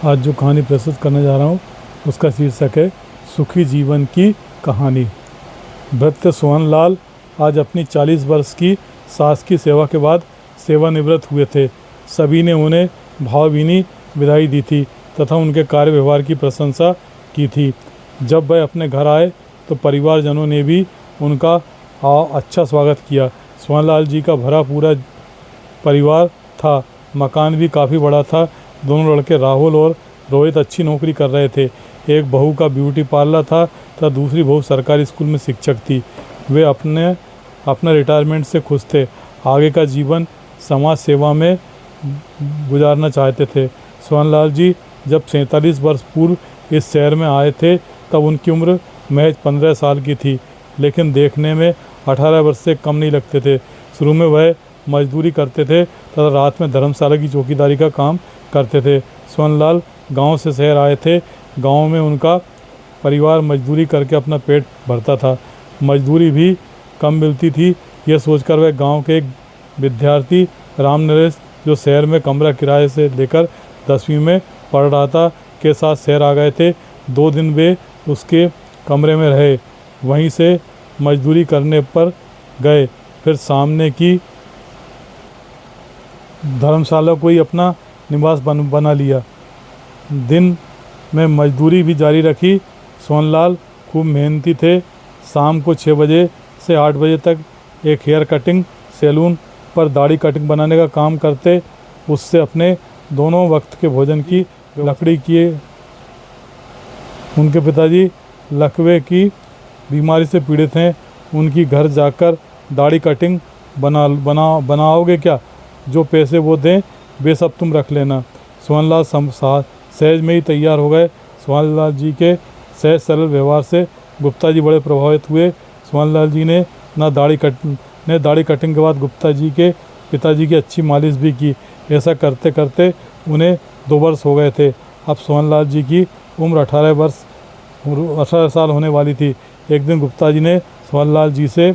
आज जो कहानी प्रस्तुत करने जा रहा हूँ उसका शीर्षक है सुखी जीवन की कहानी। भृत्य सोहनलाल आज अपनी 40 वर्ष की सास की सेवा के बाद सेवानिवृत्त हुए थे। सभी ने उन्हें भावभीनी विदाई दी थी तथा उनके कार्य व्यवहार की प्रशंसा की थी। जब वह अपने घर आए तो परिवारजनों ने भी उनका अच्छा स्वागत किया। सोहनलाल जी का भरा पूरा परिवार था। मकान भी काफ़ी बड़ा था। दोनों लड़के राहुल और रोहित अच्छी नौकरी कर रहे थे। एक बहू का ब्यूटी पार्लर था तथा दूसरी बहू सरकारी स्कूल में शिक्षक थी। वे अपना रिटायरमेंट से खुश थे। आगे का जीवन समाज सेवा में गुजारना चाहते थे। सोहनलाल जी जब 47 वर्ष पूर्व इस शहर में आए थे तब उनकी उम्र महज 15 साल की थी, लेकिन देखने में 18 वर्ष से कम नहीं लगते थे। शुरू में वह मजदूरी करते थे तथा रात में धर्मशाला की चौकीदारी का काम करते थे। सोहनलाल गांव से शहर आए थे। गांव में उनका परिवार मजदूरी करके अपना पेट भरता था। मजदूरी भी कम मिलती थी। यह सोचकर वह गांव के एक विद्यार्थी राम नरेश, जो शहर में कमरा किराए से लेकर 10वीं में पढ़ रहा था, के साथ शहर आ गए थे। 2 दिन वे उसके कमरे में रहे। वहीं से मजदूरी करने पर गए। फिर सामने की धर्मशाला को ही अपना निवास बना लिया। दिन में मजदूरी भी जारी रखी। सोहनलाल खूब मेहनती थे। शाम को 6 बजे से 8 बजे तक एक हेयर कटिंग सैलून पर दाढ़ी कटिंग बनाने का काम करते। उससे अपने दोनों वक्त के भोजन की लकड़ी किए। उनके पिताजी लकवे की बीमारी से पीड़ित हैं। उनकी घर जाकर दाढ़ी कटिंग बनाओगे क्या? जो पैसे वो दें वे सब तुम रख लेना। सोहनलाल सहज में ही तैयार हो गए। सोहनलाल जी के सहज सरल व्यवहार से गुप्ता जी बड़े प्रभावित हुए। सोहनलाल जी ने दाढ़ी कटिंग के बाद गुप्ता जी के पिताजी की अच्छी मालिश भी की। ऐसा करते करते उन्हें 2 वर्ष हो गए थे। अब सोहनलाल जी की उम्र 18 साल होने वाली थी। एक दिन गुप्ता जी ने सोहनलाल जी से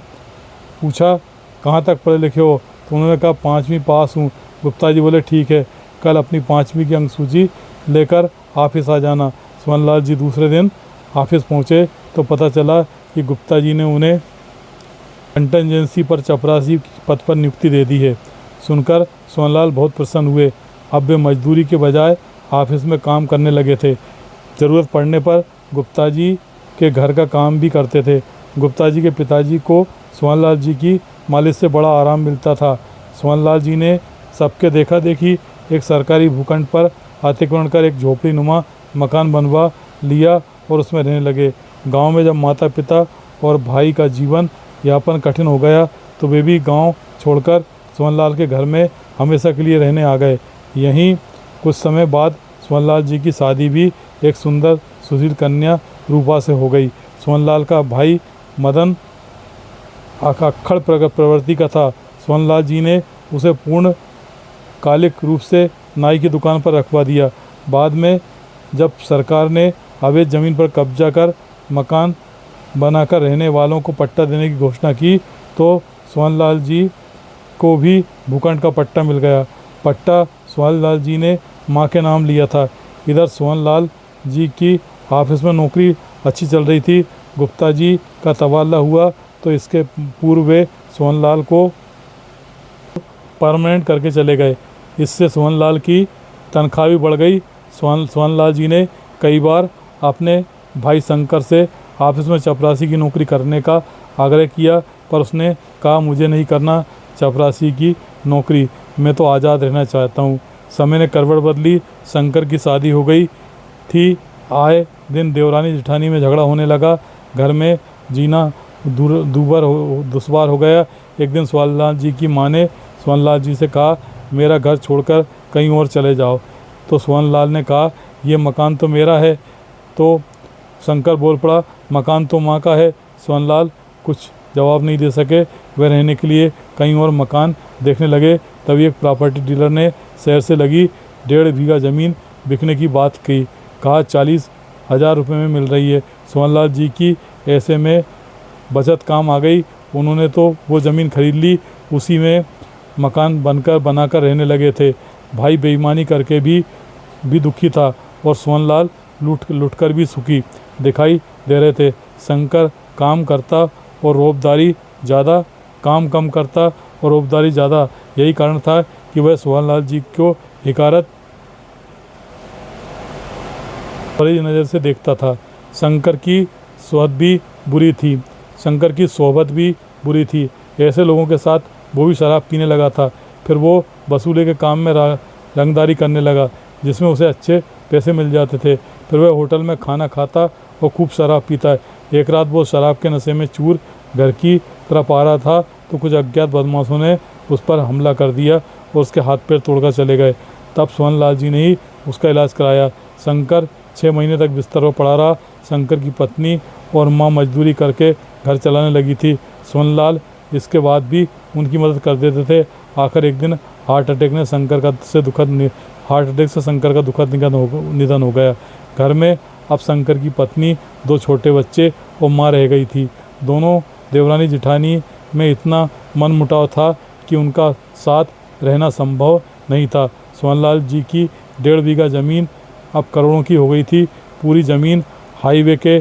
पूछा, कहाँ तक पढ़े लिखे हो? तो उन्होंने कहा 5वीं पास हूँ। गुप्ता जी बोले, ठीक है, कल अपनी 5वीं की अंक सूची लेकर ऑफिस आ जाना। सोहनलाल जी दूसरे दिन ऑफिस पहुँचे तो पता चला कि गुप्ता जी ने उन्हें कंटिजेंसी पर चपरासी पद पर नियुक्ति दे दी है। सुनकर सोहनलाल बहुत प्रसन्न हुए। अब वे मजदूरी के बजाय ऑफिस में काम करने लगे थे। ज़रूरत पड़ने पर गुप्ता जी के घर का काम भी करते थे। गुप्ता जी के पिताजी को सोहनलाल जी की मालिश से बड़ा आराम मिलता था। सोहनलाल जी ने सबके देखा देखी एक सरकारी भूखंड पर अतिक्रमण कर एक झोपड़ी नुमा मकान बनवा लिया और उसमें रहने लगे। गांव में जब माता पिता और भाई का जीवन यापन कठिन हो गया तो वे भी गांव छोड़कर सोहनलाल के घर में हमेशा के लिए रहने आ गए। यहीं कुछ समय बाद सोहनलाल जी की शादी भी एक सुंदर सुशील कन्या रूपा से हो गई। सोहनलाल का भाई मदन अक्खड़ प्रवृत्ति का था। सोहनलाल जी ने उसे पूर्ण कालिक रूप से नाई की दुकान पर रखवा दिया। बाद में जब सरकार ने अवैध ज़मीन पर कब्जा कर मकान बनाकर रहने वालों को पट्टा देने की घोषणा की तो सोहनलाल जी को भी भूखंड का पट्टा मिल गया। पट्टा सोहनलाल जी ने मां के नाम लिया था। इधर सोहनलाल जी की ऑफिस में नौकरी अच्छी चल रही थी। गुप्ता जी का तबादला हुआ तो इसके पूर्व वे सोहनलाल को परमानेंट करके चले गए। इससे सोहनलाल की तनख्वाह भी बढ़ गई। सोहनलाल जी ने कई बार अपने भाई शंकर से ऑफिस में चपरासी की नौकरी करने का आग्रह किया, पर उसने कहा, मुझे नहीं करना चपरासी की नौकरी, मैं तो आज़ाद रहना चाहता हूँ। समय ने करवट बदली। शंकर की शादी हो गई थी। आए दिन देवरानी जेठानी में झगड़ा होने लगा। घर में जीना दुश्वार हो गया। एक दिन सोहनलाल जी की माँ ने सोहनलाल जी से कहा, मेरा घर छोड़कर कहीं और चले जाओ। तो सोहनलाल ने कहा, ये मकान तो मेरा है। तो शंकर बोल पड़ा, मकान तो माँ का है। सोहनलाल कुछ जवाब नहीं दे सके। वे रहने के लिए कहीं और मकान देखने लगे। तभी एक प्रॉपर्टी डीलर ने शहर से लगी 1.5 बीघा ज़मीन बिकने की बात की। कहा 40,000 रुपये में मिल रही है। सोहनलाल जी की ऐसे में बचत काम आ गई। उन्होंने तो वो ज़मीन खरीद ली। उसी में मकान बनाकर रहने लगे थे। भाई बेईमानी करके भी दुखी था। और सोहनलाल लूट कर भी सुखी दिखाई दे रहे थे। शंकर काम करता और रौबदारी ज़्यादा, काम कम करता और रौबदारी ज़्यादा। यही कारण था कि वह सोहनलाल जी को हिकारत बड़ी नज़र से देखता था। शंकर की सोहबत भी बुरी थी, शंकर की सोहबत भी बुरी थी। ऐसे लोगों के साथ वो भी शराब पीने लगा था। फिर वो वसूली के काम में रंगदारी करने लगा, जिसमें उसे अच्छे पैसे मिल जाते थे। फिर वह होटल में खाना खाता और खूब शराब पीता है। एक रात वो शराब के नशे में चूर घर की तरफ आ रहा था तो कुछ अज्ञात बदमाशों ने उस पर हमला कर दिया और उसके हाथ पैर तोड़कर चले गए। तब सोहनलाल जी ने ही उसका इलाज कराया। शंकर 6 महीने तक बिस्तर पर पड़ा रहा। शंकर की पत्नी और माँ मजदूरी करके घर चलाने लगी थी। सोहनलाल इसके बाद भी उनकी मदद कर देते थे। आखिर एक दिन हार्ट अटैक से शंकर का दुखद निधन हो गया। घर में अब शंकर की पत्नी, 2 छोटे बच्चे और माँ रह गई थी। दोनों देवरानी जिठानी में इतना मनमुटाव था कि उनका साथ रहना संभव नहीं था। सोहनलाल जी की 1.5 बीघा ज़मीन अब करोड़ों की हो गई थी। पूरी ज़मीन हाईवे के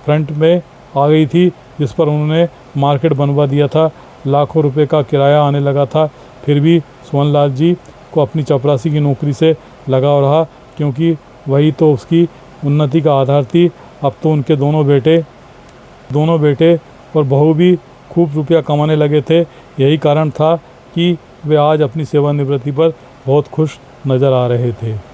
फ्रंट में आ गई थी, जिस पर उन्होंने मार्केट बनवा दिया था। लाखों रुपए का किराया आने लगा था। फिर भी सोहनलाल जी को अपनी चपरासी की नौकरी से लगाव रहा, क्योंकि वही तो उसकी उन्नति का आधार थी। अब तो उनके दोनों बेटे और बहू भी खूब रुपया कमाने लगे थे। यही कारण था कि वे आज अपनी सेवानिवृत्ति पर बहुत खुश नज़र आ रहे थे।